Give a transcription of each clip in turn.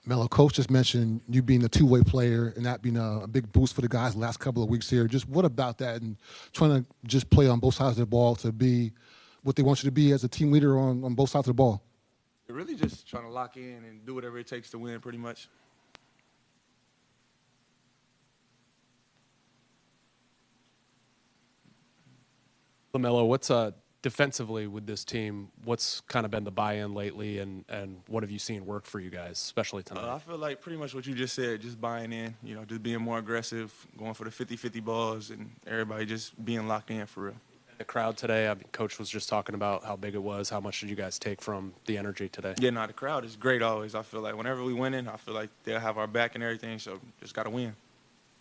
Melo, coach just mentioned you being a two-way player and that being a big boost for the guys the last couple of weeks here. Just what about that and trying to just play on both sides of the ball to be what they want you to be as a team leader on both sides of the ball? Really just trying to lock in and do whatever it takes to win, pretty much. LaMelo, what's defensively with this team? What's kind of been the buy-in lately, and what have you seen work for you guys, especially tonight? I feel like pretty much what you just said, just buying in, just being more aggressive, going for the 50-50 balls, and everybody just being locked in for real. The crowd today, I mean, Coach was just talking about how big it was. How much did you guys take from the energy today? Yeah, no, the crowd is great always. I feel like whenever we winning, I feel like they'll have our back and everything, so just got to win.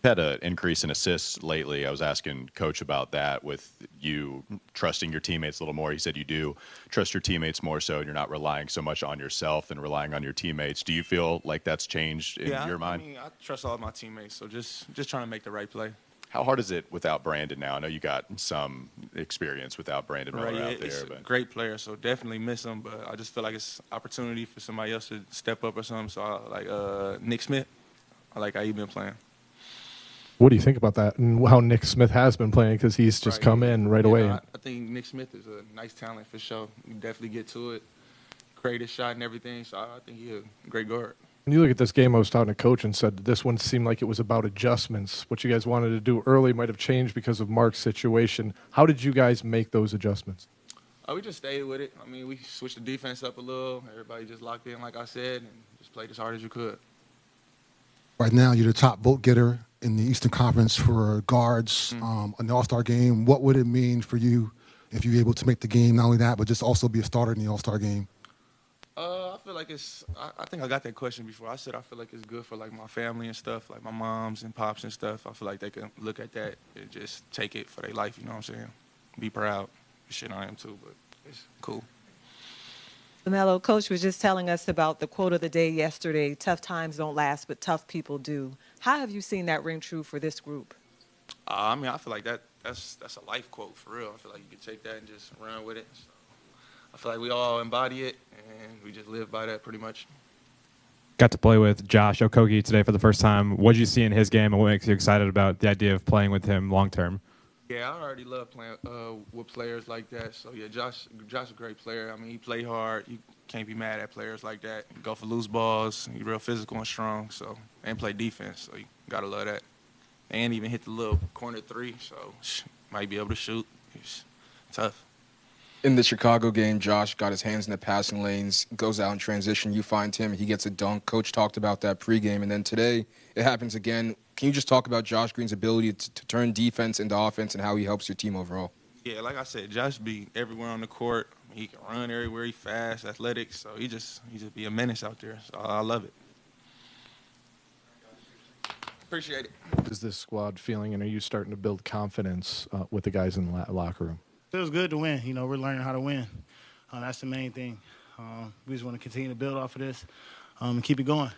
Had an increase in assists lately. I was asking Coach about that with you trusting your teammates a little more. He said you do trust your teammates more so, and you're not relying so much on yourself and relying on your teammates. Do you feel like that's changed in your mind? I mean, I trust all my teammates, so just trying to make the right play. How hard is it without Brandon now? I know you got some experience without Brandon Miller out there. He's a great player, so definitely miss him, but I just feel like it's opportunity for somebody else to step up or something. So I like Nick Smith. I like how he's been playing. What do you think about that and how Nick Smith has been playing? Because he's just come in right away. I think Nick Smith is a nice talent for sure. He can definitely get to it, create a shot and everything. So I think he's a great guard. When you look at this game, I was talking to Coach and said this one seemed like it was about adjustments. What you guys wanted to do early might have changed because of Mark's situation. How did you guys make those adjustments? We just stayed with it. I mean, we switched the defense up a little. Everybody just locked in, like I said, and just played as hard as you could. Right now, you're the top vote getter in the Eastern Conference for guards in the All-Star game. What would it mean for you if you're able to make the game? Not only that, but just also be a starter in the All-Star game. I feel like I think I got that question before. I said I feel like it's good for like my family and stuff, like my moms and pops and stuff. I feel like they can look at that and just take it for their life. You know what I'm saying? Be proud. Shit, I am too, but it's cool. LaMelo, Coach was just telling us about the quote of the day yesterday, tough times don't last, but tough people do. How have you seen that ring true for this group? I mean, I feel like that's a life quote for real. I feel like you can take that and just run with it. So I feel like we all embody it, and we just live by that pretty much. Got to play with Josh Okogie today for the first time. What did you see in his game, and what makes you excited about the idea of playing with him long term? Yeah, I already love playing with players like that. So, yeah, Josh is a great player. I mean, he play hard. You can't be mad at players like that. He go for loose balls. He's real physical and strong, and play defense. So you got to love that. And even hit the little corner three, so might be able to shoot. He's tough. In the Chicago game, Josh got his hands in the passing lanes, goes out in transition. You find him, he gets a dunk. Coach talked about that pregame. And then today, it happens again. Can you just talk about Josh Green's ability to turn defense into offense and how he helps your team overall? Yeah, like I said, Josh be everywhere on the court. He can run everywhere. He's fast, athletic. So he just be a menace out there. So I love it. Appreciate it. What is this squad feeling, and are you starting to build confidence with the guys in the locker room? Feels good to win. We're learning how to win. That's the main thing. We just want to continue to build off of this and keep it going.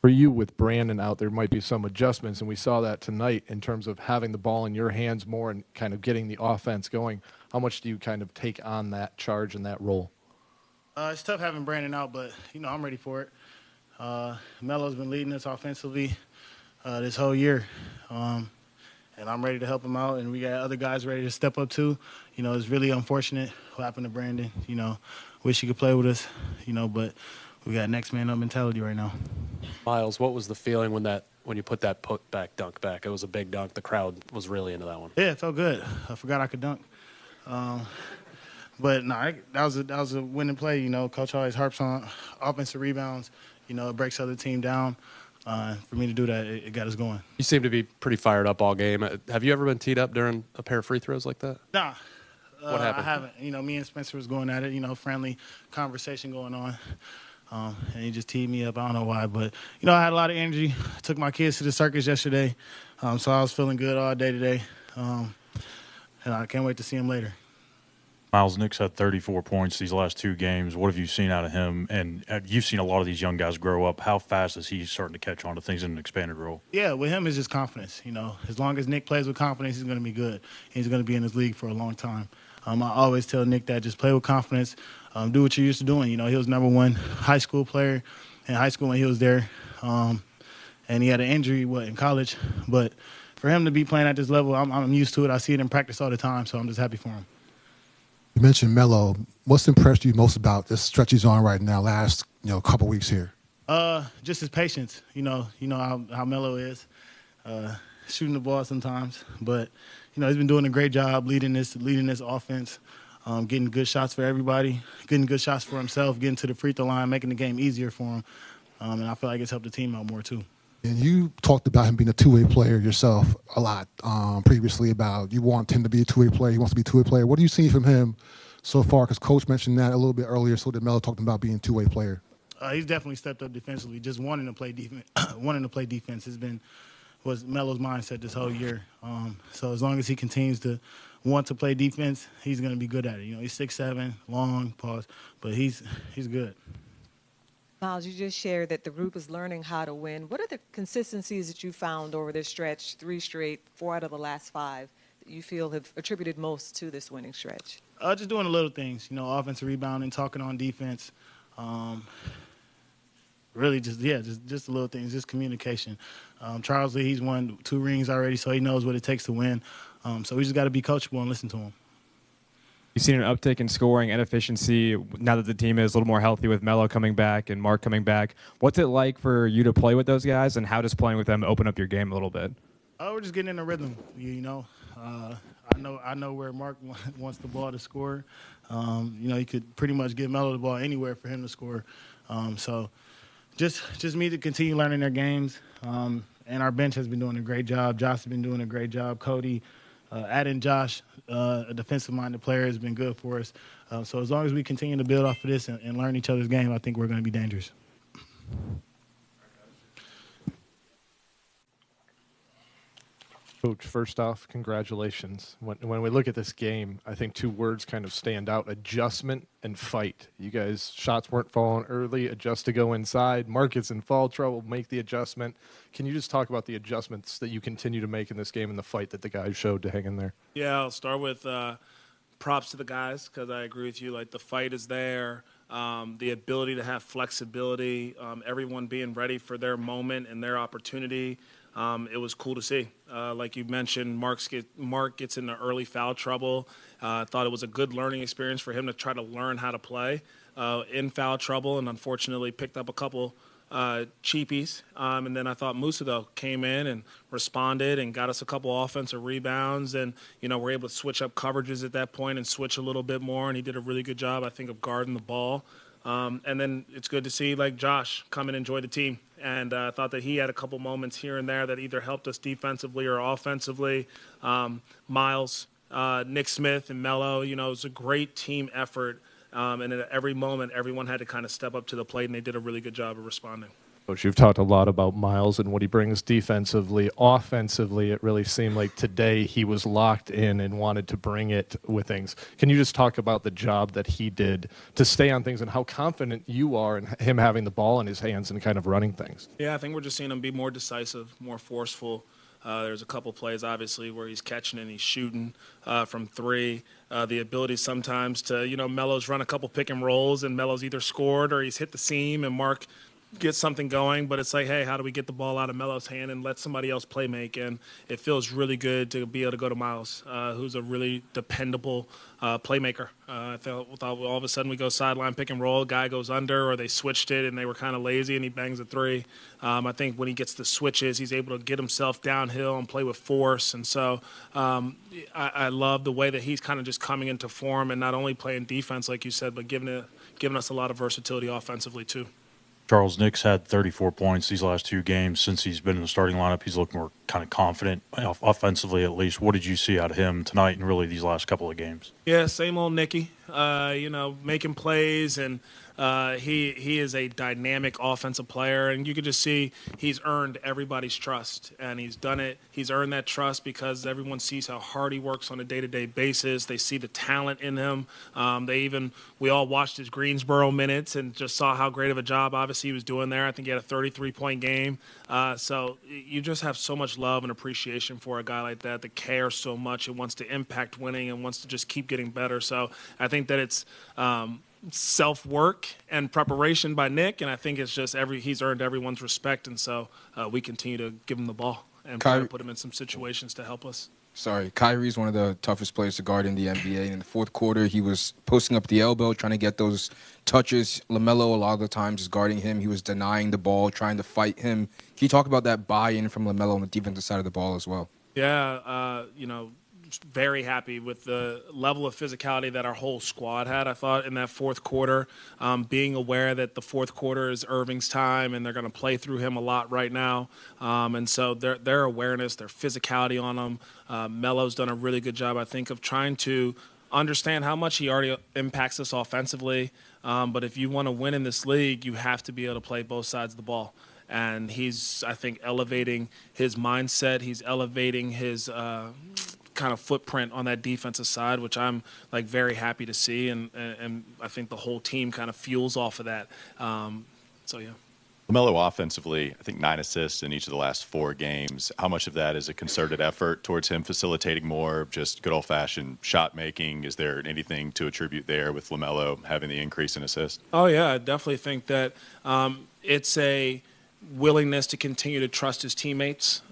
For you, with Brandon out, there might be some adjustments, and we saw that tonight in terms of having the ball in your hands more and kind of getting the offense going. How much do you kind of take on that charge and that role? It's tough having Brandon out, but, I'm ready for it. Melo's been leading us offensively this whole year, and I'm ready to help him out, and we got other guys ready to step up too. It's really unfortunate what happened to Brandon. Wish he could play with us, but we got next man up mentality right now. Miles, what was the feeling when you put that put-back dunk back? It was a big dunk. The crowd was really into that one. Yeah, it felt good. I forgot I could dunk. But no, that was a winning play. Coach always harps on offensive rebounds. It breaks the other team down. For me to do that, it got us going. You seem to be pretty fired up all game. Have you ever been teed up during a pair of free throws like that? Nah. What happened? I haven't. Me and Spencer was going at it, friendly conversation going on. And he just teed me up. I don't know why, but, I had a lot of energy. Took my kids to the circus yesterday, so I was feeling good all day today. And I can't wait to see him later. Miles, Nick's had 34 points these last two games. What have you seen out of him? And you've seen a lot of these young guys grow up. How fast is he starting to catch on to things in an expanded role? Yeah, with him, it's just confidence. As long as Nick plays with confidence, he's going to be good. He's going to be in this league for a long time. I always tell Nick that just play with confidence, do what you're used to doing. He was #1 high school player. in high school when he was there, and he had an injury in college. But for him to be playing at this level, I'm used to it. I see it in practice all the time, so I'm just happy for him. You mentioned Melo. What's impressed you most about this stretch he's on right now, last couple weeks here? Just his patience. You know how Melo is, shooting the ball sometimes, but he's been doing a great job leading this offense, getting good shots for everybody, getting good shots for himself, getting to the free throw line, making the game easier for him, and I feel like it's helped the team out more too. And you talked about him being a two-way player yourself a lot previously about you want him to be a two-way player. He wants to be a two-way player. What do you see from him so far? Because Coach mentioned that a little bit earlier, so did Melo talking about being a two-way player. He's definitely stepped up defensively, just wanting to play defense. Was Melo's mindset this whole year. So as long as he continues to want to play defense, he's going to be good at it. He's 6'7", long, but he's good. Miles, you just shared that the group is learning how to win. What are the consistencies that you found over this stretch, 3 straight, 4 out of the last 5, that you feel have attributed most to this winning stretch? Just doing the little things, offensive rebounding, talking on defense. Really just the little things, just communication. Charles Lee, he's won 2 rings already, so he knows what it takes to win. So we just got to be coachable and listen to him. You've seen an uptick in scoring and efficiency now that the team is a little more healthy with Melo coming back and Mark coming back. What's it like for you to play with those guys, and how does playing with them open up your game a little bit? We're just getting in a rhythm, I know where Mark wants the ball to score. He could pretty much give Melo the ball anywhere for him to score. So just me to continue learning their games. And our bench has been doing a great job. Josh has been doing a great job. Cody, adding Josh, a defensive-minded player, has been good for us. So as long as we continue to build off of this and learn each other's game, I think we're going to be dangerous. Coach, first off, congratulations. When we look at this game, I think 2 words kind of stand out: adjustment and fight. You guys, shots weren't falling early, adjust to go inside. Mark gets in foul trouble, make the adjustment. Can you just talk about the adjustments that you continue to make in this game and the fight that the guys showed to hang in there? Yeah, I'll start with props to the guys, because I agree with you. Like, the fight is there, the ability to have flexibility, everyone being ready for their moment and their opportunity. It was cool to see. Like you mentioned, Mark gets into early foul trouble. I thought it was a good learning experience for him to try to learn how to play in foul trouble, and unfortunately picked up a couple cheapies. And then I thought Musa, though, came in and responded and got us a couple offensive rebounds. And, we're able to switch up coverages at that point and switch a little bit more. And he did a really good job, I think, of guarding the ball. And then it's good to see, like, Josh come and enjoy the team. And I thought that he had a couple moments here and there that either helped us defensively or offensively. Miles, Nick Smith, and Melo, it was a great team effort. And at every moment, everyone had to kind of step up to the plate, and they did a really good job of responding. Coach, you've talked a lot about Miles and what he brings defensively. Offensively, it really seemed like today he was locked in and wanted to bring it with things. Can you just talk about the job that he did to stay on things and how confident you are in him having the ball in his hands and kind of running things? Yeah, I think we're just seeing him be more decisive, more forceful. There's a couple plays, obviously, where he's catching and he's shooting from 3. The ability sometimes to, Melo's run a couple pick and rolls, and Melo's either scored or he's hit the seam, and Mark get something going, but it's like, hey, how do we get the ball out of Melo's hand and let somebody else play make? And it feels really good to be able to go to Miles, who's a really dependable playmaker. I thought all of a sudden we go sideline pick and roll, guy goes under, or they switched it and they were kind of lazy and he bangs a 3. I think when he gets the switches, he's able to get himself downhill and play with force. And so I love the way that he's kind of just coming into form and not only playing defense, like you said, but giving us a lot of versatility offensively too. Charles Nix had 34 points these last 2 games. Since he's been in the starting lineup, he's looked more kind of confident, offensively at least. What did you see out of him tonight and really these last couple of games? Yeah, same old Nicky, making plays, and he is a dynamic offensive player, and you could just see he's earned everybody's trust, and he's done it. He's earned that trust because everyone sees how hard he works on a day-to-day basis. They see the talent in him. We all watched his Greensboro minutes and just saw how great of a job, obviously, he was doing there. I think he had a 33-point game. So you just have so much love and appreciation for a guy like that cares so much and wants to impact winning and wants to just keep getting better. So I think that it's self-work and preparation by Nick, and I think it's just he's earned everyone's respect, and so we continue to give him the ball and try to put him in some situations to help us. Sorry, Kyrie's one of the toughest players to guard in the NBA. In the fourth quarter, he was posting up the elbow, trying to get those touches. LaMelo, a lot of the times, is guarding him. He was denying the ball, trying to fight him. Can you talk about that buy-in from LaMelo on the defensive side of the ball as well? Yeah, very happy with the level of physicality that our whole squad had. I thought in that fourth quarter, being aware that the fourth quarter is Irving's time and they're going to play through him a lot right now. And so their awareness, their physicality on him, Melo's done a really good job, I think, of trying to understand how much he already impacts us offensively. But if you want to win in this league, you have to be able to play both sides of the ball. And he's, I think, elevating his mindset. He's elevating his kind of footprint on that defensive side, which I'm like very happy to see, and I think the whole team kind of fuels off of that. So yeah. LaMelo offensively, I think 9 assists in each of the last 4 games. How much of that is a concerted effort towards him facilitating more, just good old-fashioned shot making? Is there anything to attribute there with LaMelo having the increase in assists? Oh yeah, I definitely think that it's a willingness to continue to trust his teammates.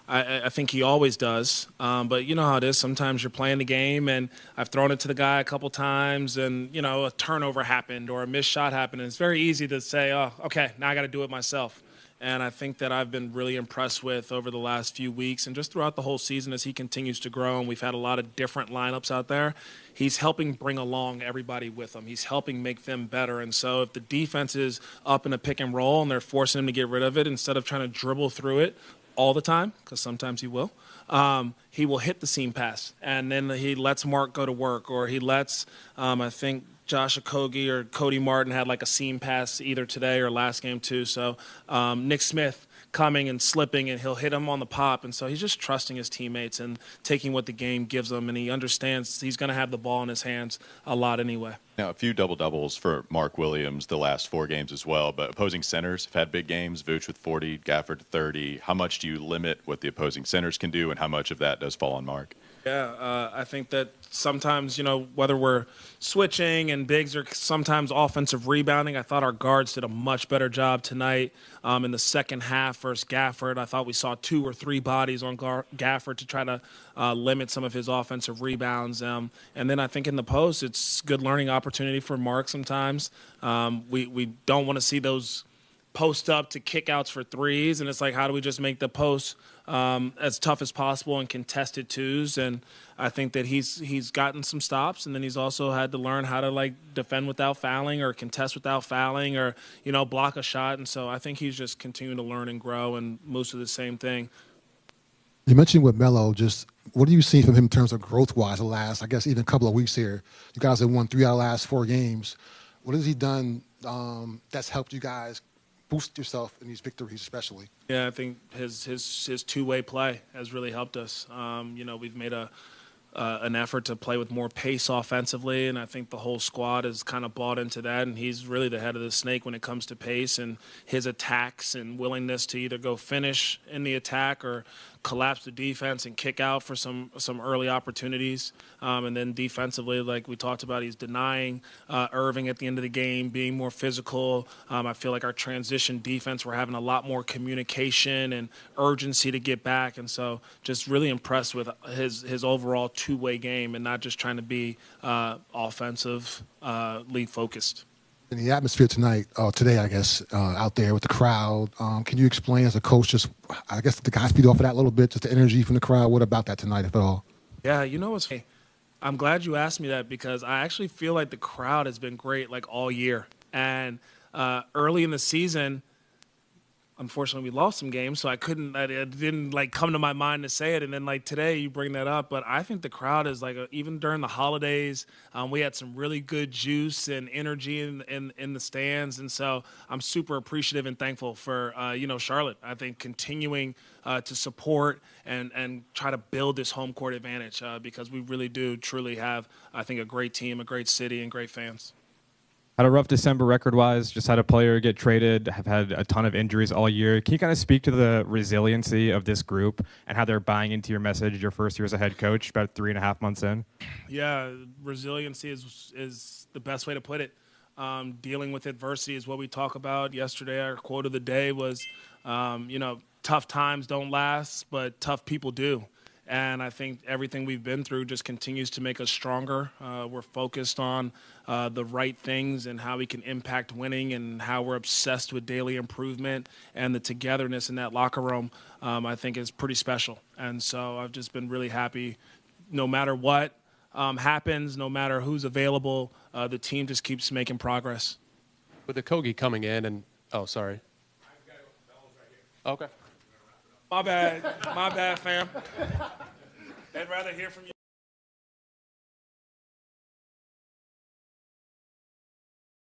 I think he always does, but you know how it is. Sometimes you're playing the game, and I've thrown it to the guy a couple times, and a turnover happened or a missed shot happened, and it's very easy to say, "Oh, okay, now I got to do it myself." And I think that I've been really impressed with over the last few weeks and just throughout the whole season as he continues to grow, and we've had a lot of different lineups out there. He's helping bring along everybody with him. He's helping make them better. And so if the defense is up in a pick and roll and they're forcing him to get rid of it instead of trying to dribble through it all the time, because sometimes he will hit the seam pass, and then he lets Mark go to work, or he lets, I think, Josh Okogie or Cody Martin had like a seam pass either today or last game too. So Nick Smith coming and slipping, and he'll hit him on the pop. And so he's just trusting his teammates and taking what the game gives him, and he understands he's going to have the ball in his hands a lot anyway. Now, a few double-doubles for Mark Williams the last 4 games as well, but opposing centers have had big games, Vooch with 40, Gafford 30. How much do you limit what the opposing centers can do, and how much of that does fall on Mark? Yeah, I think that sometimes, whether we're switching and bigs or sometimes offensive rebounding, I thought our guards did a much better job tonight. In the second half versus Gafford, I thought we saw 2 or 3 bodies on Gafford to try to limit some of his offensive rebounds. And then I think in the post, it's good learning opportunity for Mark sometimes. We don't want to see those post up to kickouts for threes, and it's like, how do we just make the post as tough as possible and contested twos? And I think that he's gotten some stops, and then he's also had to learn how to defend without fouling or contest without fouling or block a shot. And so I think he's just continuing to learn and grow, and most of the same thing. You mentioned with Melo, just what do you see from him in terms of growth-wise the last, I guess, even a couple of weeks here? You guys have won 3 out of the last 4 games. What has he done that's helped you guys boost yourself in these victories especially? Yeah, I think his two-way play has really helped us. We've made an effort to play with more pace offensively, and I think the whole squad has kind of bought into that, and he's really the head of the snake when it comes to pace and his attacks and willingness to either go finish in the attack or collapse the defense and kick out for some early opportunities. And then defensively, like we talked about, he's denying Irving at the end of the game, being more physical. I feel like our transition defense, we're having a lot more communication and urgency to get back. And so just really impressed with his overall two-way game and not just trying to be offensively focused. In the atmosphere today, I guess, out there with the crowd, can you explain as a coach just, I guess, the guys feed off of that a little bit, just the energy from the crowd? What about that tonight, if at all? Yeah, I'm glad you asked me that because I actually feel like the crowd has been great all year. And early in the season, unfortunately, we lost some games, so it didn't come to my mind to say it. And then today, you bring that up. But I think the crowd is even during the holidays, we had some really good juice and energy in the stands. And so I'm super appreciative and thankful for Charlotte. I think continuing to support and try to build this home court advantage because we really do truly have, I think, a great team, a great city, and great fans. Had a rough December record-wise, just had a player get traded, have had a ton of injuries all year. Can you kind of speak to the resiliency of this group and how they're buying into your message your first year as a head coach, about 3.5 months in? Yeah, resiliency is the best way to put it. Dealing with adversity is what we talk about. Yesterday, our quote of the day was, tough times don't last, but tough people do. And I think everything we've been through just continues to make us stronger. We're focused on the right things and how we can impact winning and how we're obsessed with daily improvement. And the togetherness in that locker room, I think, is pretty special. And so I've just been really happy no matter what happens, no matter who's available, the team just keeps making progress. With the Kogi coming in and – oh, sorry. Okay. My bad, fam. They'd rather hear from you.